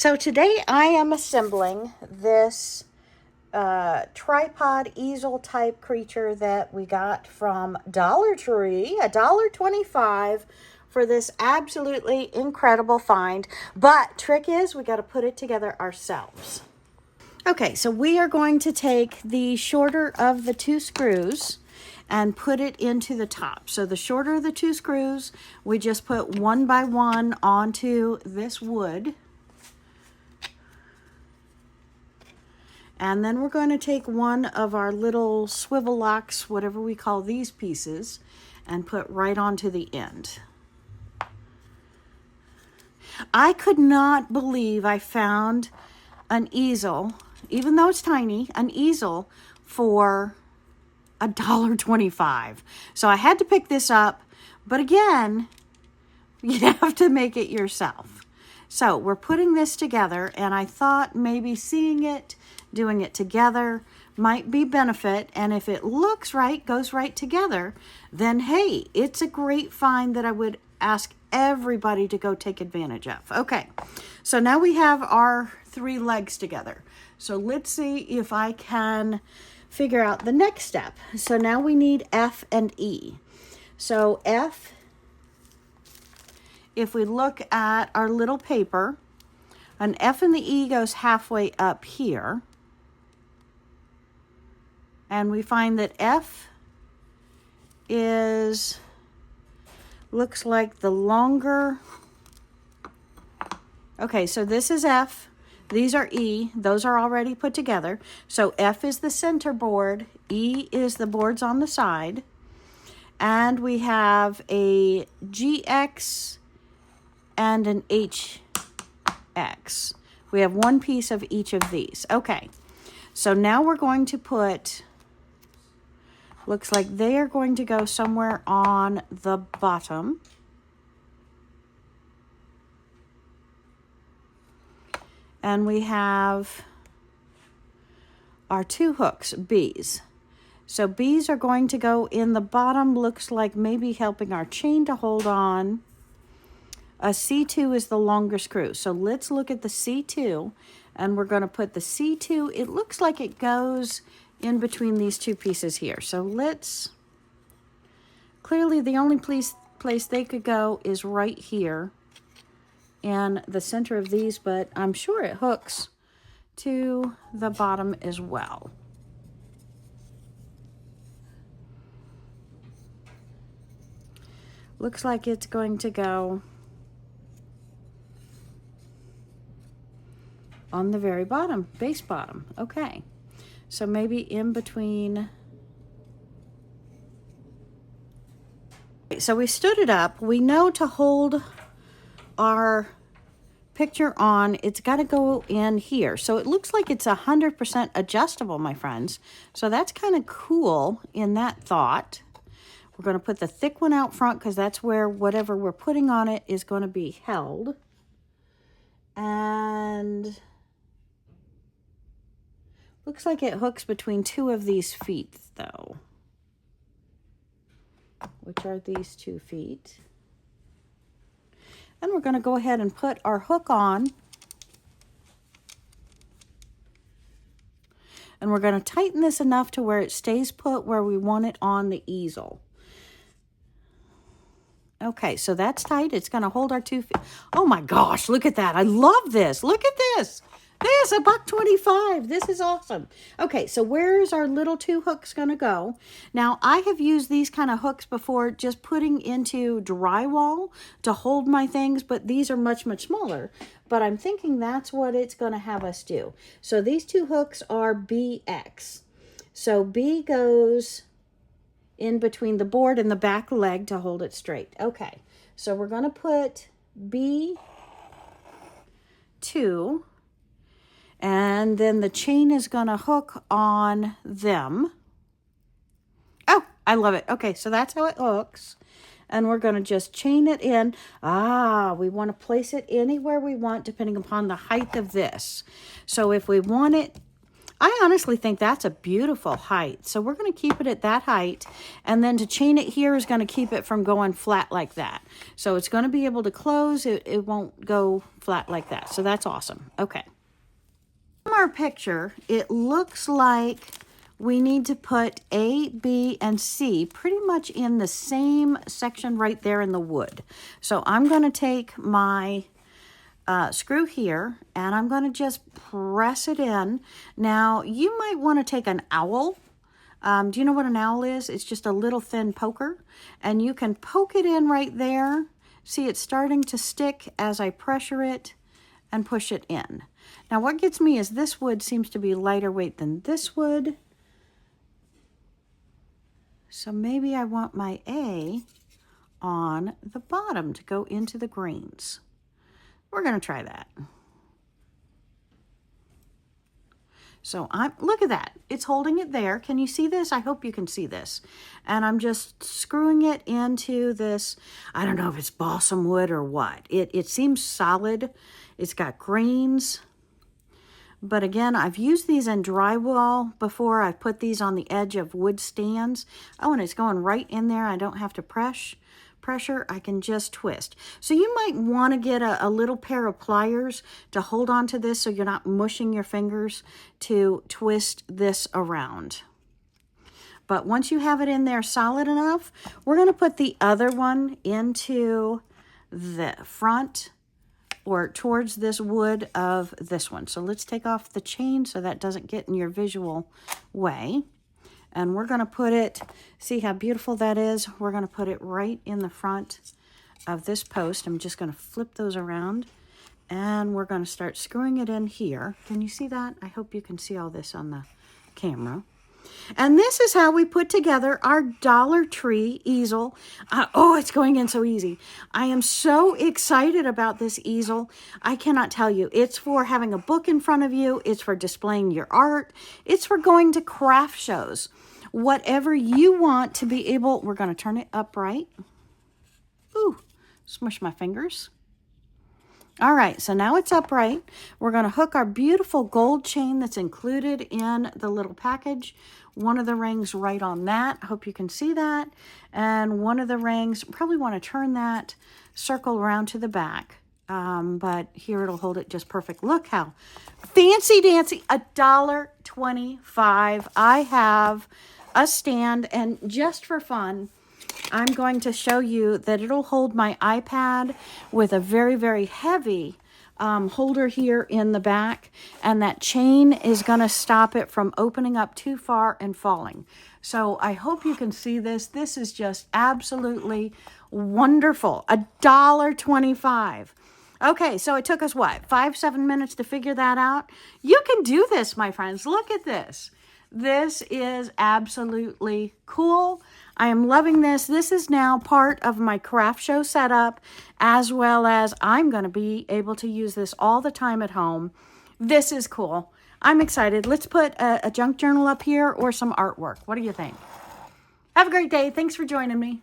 So today I am assembling this tripod easel type creature that we got from Dollar Tree, $1.25 for this absolutely incredible find. But trick is we got to put it together ourselves. Okay, so we are going to take the shorter of the two screws and put it into the top. So the shorter of the two screws, we just put one by one onto this wood. And then we're going to take one of our little swivel locks, whatever we call these pieces, and put right onto the end. I could not believe I found an easel, even though it's tiny, an easel for $1.25. So I had to pick this up, but again, you have to make it yourself. So we're putting this together, and I thought maybe seeing it, doing it together might be benefit, and if it looks right, goes right together, then hey, it's a great find that I would ask everybody to go take advantage of. Okay, so now we have our three legs together. So let's see if I can figure out the next step. So now we need F and E. So F, if we look at our little paper, an F and the E goes halfway up here. And we find that F looks like the longer. Okay, so this is F. These are E. Those are already put together. So F is the center board. E is the boards on the side. And we have a GX and an HX. We have one piece of each of these. Okay, so now we're going to put, looks like they are going to go somewhere on the bottom. And we have our two hooks, B's. So B's are going to go in the bottom, looks like maybe helping our chain to hold on. A C2 is the longer screw. So let's look at the C2, and we're going to put the C2, it looks like it goes in between these two pieces here. So let's, clearly the only place they could go is right here in the center of these, but I'm sure it hooks to the bottom as well. Looks like it's going to go on the very bottom, base bottom. Okay, so maybe in between. So we stood it up. We know to hold our picture on, it's got to go in here. So it looks like it's 100% adjustable, my friends. So that's kind of cool in that thought. We're going to put the thick one out front because that's where whatever we're putting on it is going to be held. And looks like it hooks between two of these feet though, which are these 2 feet. And we're going to go ahead and put our hook on. And we're going to tighten this enough to where it stays put where we want it on the easel. Okay, so that's tight. It's going to hold our 2 feet. Oh my gosh, look at that. I love this. Look at this. This, $1.25. This is awesome. Okay, so where's our little 2 hooks going to go? Now, I have used these kind of hooks before just putting into drywall to hold my things, but these are much, much smaller. But I'm thinking that's what it's going to have us do. So these 2 hooks are BX. So B goes in between the board and the back leg to hold it straight. Okay, so we're going to put B2. And then the chain is going to hook on them. Oh, I love it. Okay, so that's how it hooks. And we're going to just chain it in. We want to place it anywhere we want depending upon the height of this. So if we want it I honestly think that's a beautiful height. So we're going to keep it at that height. And then to chain it here is going to keep it from going flat like that. So it's going to be able to close. It won't go flat like that. So that's awesome. Okay. From our picture, it looks like we need to put A, B, and C pretty much in the same section right there in the wood. So I'm going to take my screw here and I'm going to just press it in. Now, you might want to take an owl. Do you know what an owl is? It's just a little thin poker. And you can poke it in right there. See, it's starting to stick as I pressure it and push it in. Now, what gets me is this wood seems to be lighter weight than this wood. So maybe I want my A on the bottom to go into the greens. We're going to try that. So look at that. It's holding it there. Can you see this? I hope you can see this. And I'm just screwing it into this. I don't know if it's balsam wood or what. It seems solid. It's got grains. But again, I've used these in drywall before. I've put these on the edge of wood stands. Oh, and it's going right in there. I don't have to pressure. I can just twist. So you might want to get a little pair of pliers to hold on to this so you're not mushing your fingers to twist this around. But once you have it in there solid enough, we're going to put the other one into the front or towards this wood of this one. So let's take off the chain so that doesn't get in your visual way. And we're going to put it, see how beautiful that is? We're going to put it right in the front of this post. I'm just going to flip those around and we're going to start screwing it in here. Can you see that? I hope you can see all this on the camera. And this is how we put together our Dollar Tree easel. Oh, it's going in so easy. I am so excited about this easel. I cannot tell you. It's for having a book in front of you. It's for displaying your art. It's for going to craft shows. Whatever you want to be able, we're going to turn it upright. Ooh, smush my fingers. All right, so now it's upright. We're going to hook our beautiful gold chain that's included in the little package. One of the rings right on that. I hope you can see that. And one of the rings, probably want to turn that circle around to the back. But here it'll hold it just perfect. Look how fancy dancy, $1.25. I have a stand, and just for fun, I'm going to show you that it'll hold my iPad with a very, very heavy holder here in the back, and that chain is going to stop it from opening up too far and falling. So I hope you can see this. This is just absolutely wonderful. $1.25. Okay, so it took us what, 5-7 minutes to figure that out? You can do this, my friends. Look at this. This is absolutely cool. I am loving this. This is now part of my craft show setup, as well as I'm going to be able to use this all the time at home. This is cool. I'm excited. Let's put a junk journal up here or some artwork. What do you think? Have a great day. Thanks for joining me.